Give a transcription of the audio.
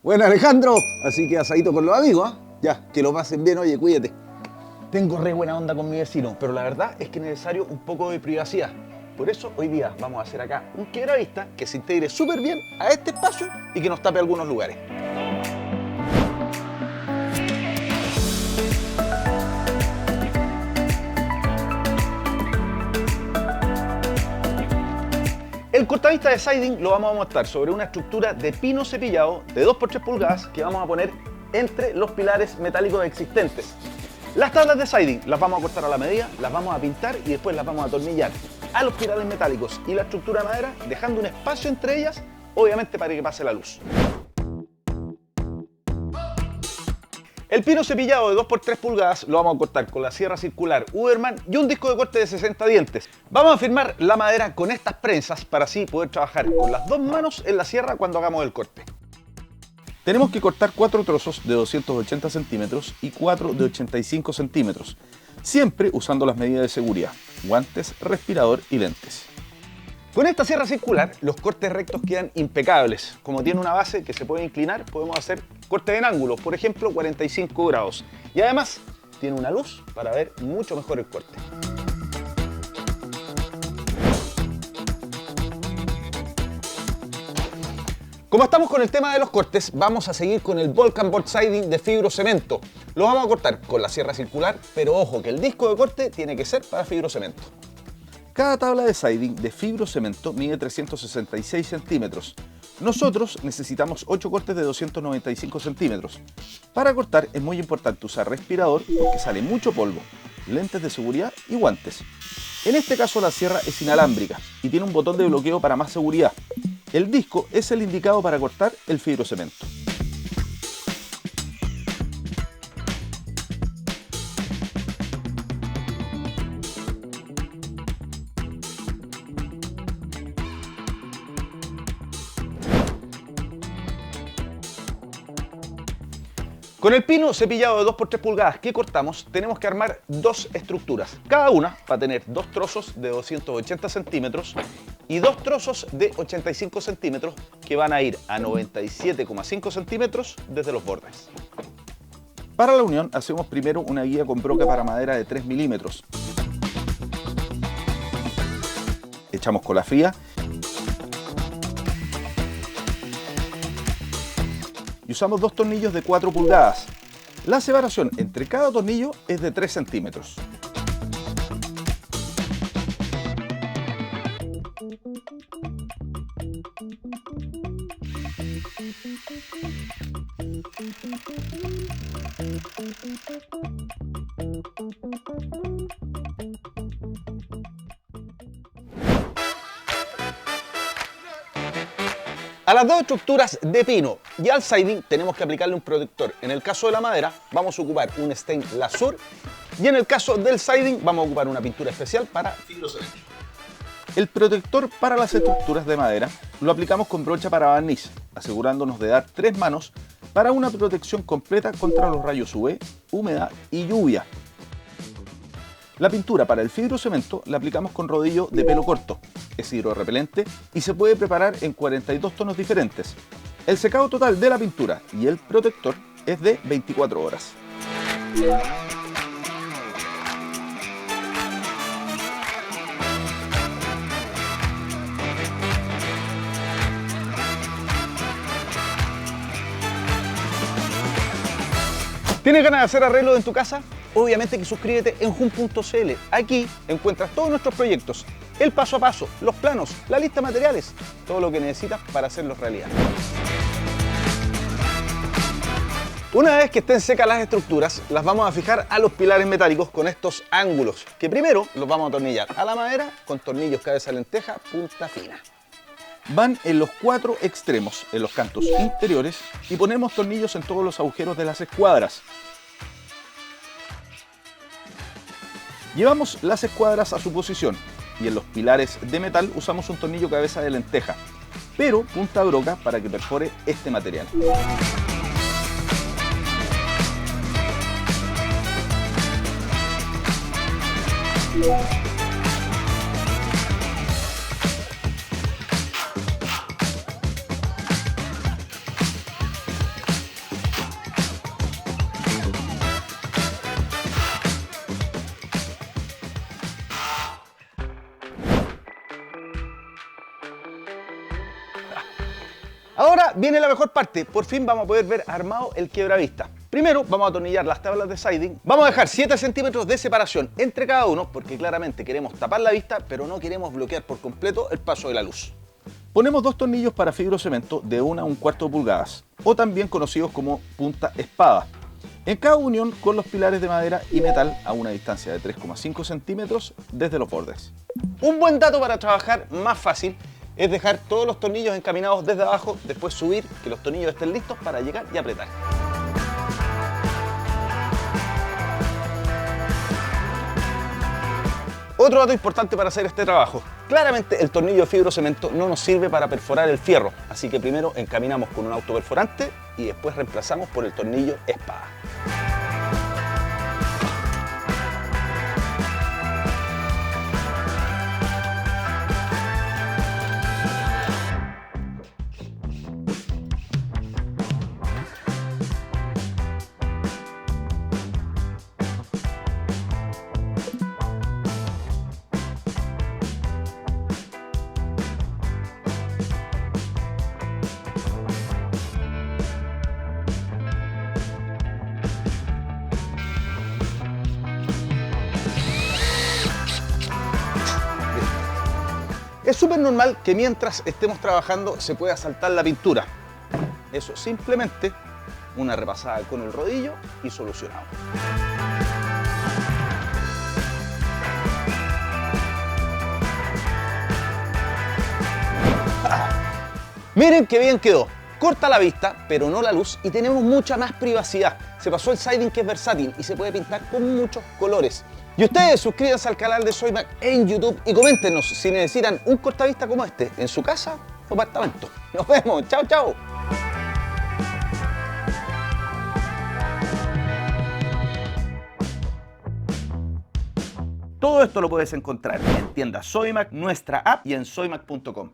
Bueno, Alejandro, así que asadito con los amigos, ¿ah? Ya, que lo pasen bien, oye, cuídate. Tengo re buena onda con mi vecino, pero la verdad es que es necesario un poco de privacidad. Por eso hoy día vamos a hacer acá un quebravista que se integre súper bien a este espacio y que nos tape algunos lugares. El cortavista de siding lo vamos a montar sobre una estructura de pino cepillado de 2x3 pulgadas que vamos a poner entre los pilares metálicos existentes. Las tablas de siding las vamos a cortar a la medida, las vamos a pintar y después las vamos a atornillar a los pilares metálicos y la estructura de madera, dejando un espacio entre ellas, obviamente para que pase la luz. El pino cepillado de 2x3 pulgadas lo vamos a cortar con la sierra circular Uberman y un disco de corte de 60 dientes. Vamos a afirmar la madera con estas prensas para así poder trabajar con las dos manos en la sierra cuando hagamos el corte. Tenemos que cortar 4 trozos de 280 centímetros y 4 de 85 centímetros, siempre usando las medidas de seguridad, guantes, respirador y lentes. Con esta sierra circular, los cortes rectos quedan impecables. Como tiene una base que se puede inclinar, podemos hacer cortes en ángulo, por ejemplo 45 grados. Y además, tiene una luz para ver mucho mejor el corte. Como estamos con el tema de los cortes, vamos a seguir con el Vulcan Board Siding de fibrocemento. Lo vamos a cortar con la sierra circular, pero ojo que el disco de corte tiene que ser para fibrocemento. Cada tabla de siding de fibrocemento mide 366 centímetros. Nosotros necesitamos 8 cortes de 295 centímetros. Para cortar es muy importante usar respirador porque sale mucho polvo, lentes de seguridad y guantes. En este caso la sierra es inalámbrica y tiene un botón de bloqueo para más seguridad. El disco es el indicado para cortar el fibrocemento. Con el pino cepillado de 2x3 pulgadas que cortamos, tenemos que armar dos estructuras. Cada una va a tener 2 trozos de 280 centímetros y 2 trozos de 85 centímetros que van a ir a 97,5 centímetros desde los bordes. Para la unión hacemos primero una guía con broca para madera de 3 milímetros. Echamos cola fría y usamos 2 tornillos de 4 pulgadas. La separación entre cada tornillo es de 3 centímetros. A las dos estructuras de pino y al siding tenemos que aplicarle un protector. En el caso de la madera vamos a ocupar un stain Lasur y en el caso del siding vamos a ocupar una pintura especial para fibrocemento. El protector para las estructuras de madera lo aplicamos con brocha para barniz, asegurándonos de dar 3 manos para una protección completa contra los rayos UV, humedad y lluvia. La pintura para el fibrocemento la aplicamos con rodillo de pelo corto, es hidrorrepelente y se puede preparar en 42 tonos diferentes. El secado total de la pintura y el protector es de 24 horas. ¿Tienes ganas de hacer arreglos en tu casa? Obviamente que suscríbete en Jun.cl. Aquí encuentras todos nuestros proyectos, el paso a paso, los planos, la lista de materiales, todo lo que necesitas para hacerlos realidad. Una vez que estén secas las estructuras, las vamos a fijar a los pilares metálicos con estos ángulos, que primero los vamos a atornillar a la madera con tornillos cabeza de lenteja punta fina. Van en los 4 extremos, en los cantos interiores, y ponemos tornillos en todos los agujeros de las escuadras. Llevamos las escuadras a su posición y en los pilares de metal usamos un tornillo cabeza de lenteja, pero punta broca para que perfore este material. Ahora viene la mejor parte, por fin vamos a poder ver armado el quiebravista. Primero vamos a atornillar las tablas de siding, vamos a dejar 7 centímetros de separación entre cada uno porque claramente queremos tapar la vista pero no queremos bloquear por completo el paso de la luz. Ponemos 2 tornillos para fibrocemento de 1 a 1/4 pulgadas o también conocidos como punta espada en cada unión con los pilares de madera y metal a una distancia de 3,5 centímetros desde los bordes. Un buen dato para trabajar más fácil es dejar todos los tornillos encaminados desde abajo, después subir, que los tornillos estén listos para llegar y apretar. Otro dato importante para hacer este trabajo. Claramente el tornillo de fibrocemento no nos sirve para perforar el fierro, así que primero encaminamos con un autoperforante y después reemplazamos por el tornillo espada. Es súper normal que mientras estemos trabajando se pueda saltar la pintura. Eso simplemente una repasada con el rodillo y solucionado. Miren qué bien quedó. Corta la vista, pero no la luz y tenemos mucha más privacidad. Se pasó el siding que es versátil y se puede pintar con muchos colores. Y ustedes suscríbanse al canal de Soymac en YouTube y coméntenos si necesitan un cortavista como este en su casa o apartamento. Nos vemos, chao, chao. Todo esto lo puedes encontrar en tiendas Soymac, nuestra app y en soymac.com.